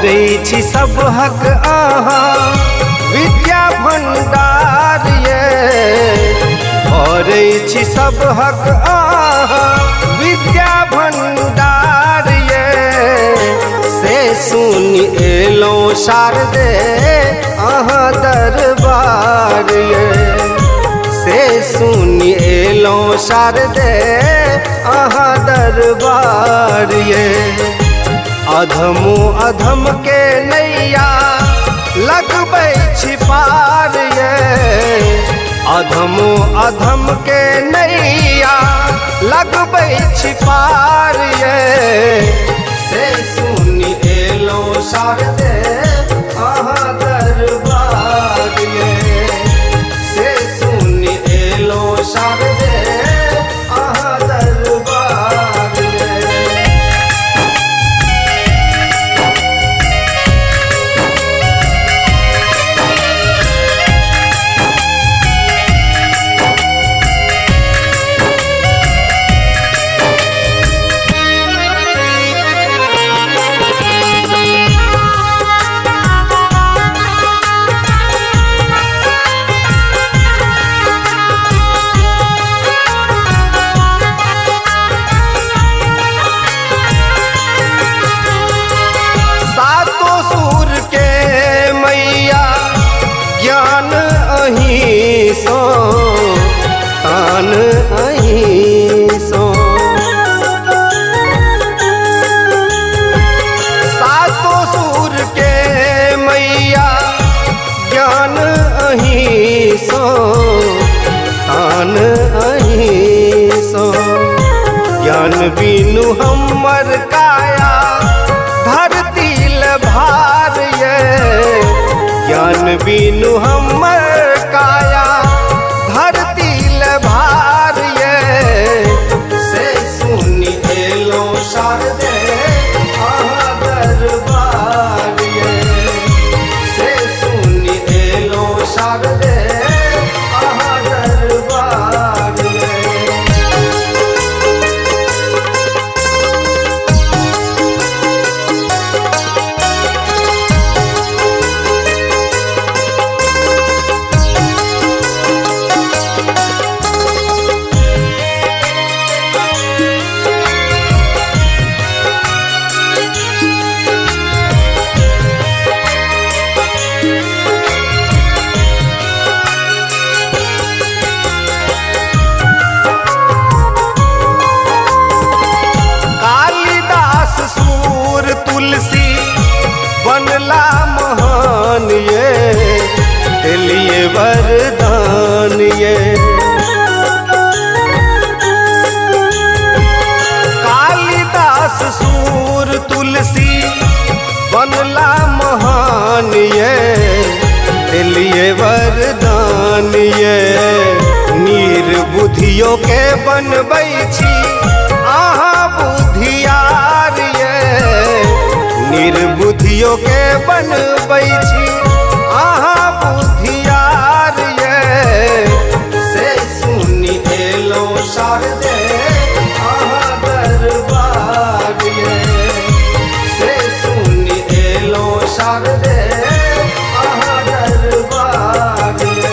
करै छी सब हक अहाँ विद्या भंडार ये करै छी सब हक अहाँ विद्या भंडार ये से सुनि एलौं शारदे अहाँ दरबार ये से सुनि एलौं शारदे अहाँ दरबार ये अधमो अधम के नैया लगबै छी पार ये अधमो अधम के नैया लगबै छी पार ये से सुनि एलौं शारदे अहाँ दरबार ये से सुनि एलौं शारदे अहाँ दरबार ये। सो तान अहीं सो सातों सूर के मैया ज्ञान अहीं सो तान अहीं सो ज्ञान बिनु हमर काया धरती भार ये ज्ञान बिनु हमर काया धरती भार ये से सुनि एलौं शारदे अहाँ दरबार ये से सुनि एलौं शारदे अहाँ दरबार ये। तुलसी बनला महान ये दिलिए वरदान ये कालिदास सूर तुलसी बनला महान ये दिलिए वरदान ये निर्बुद्धियों के बनबै छी अहाँ बुद्धियार ये निर्बुद्धियों के बनबै छी अहाँ बुद्धियार ये से सुनि एलौं शारदे अहाँ दरबार ये से सुनि एलौं शारदे अहाँ दरबार ये।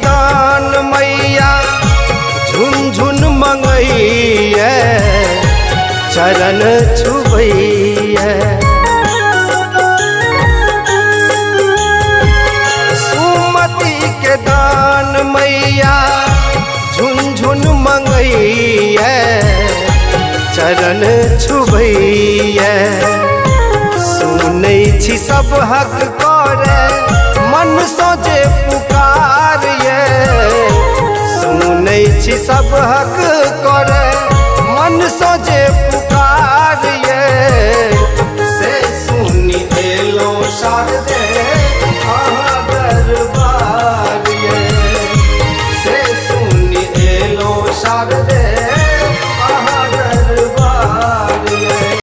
दान मैया झुनझुन मंगैया चरण छुबैया सुमति के दान मैया झुनझुन मंगैया चरण छुबैया सुनै छी सब हक करे मन सो जे पुकार ये सुनै छी सब हक करे मन सो जे पुकार ये से सुनी एलो शारदे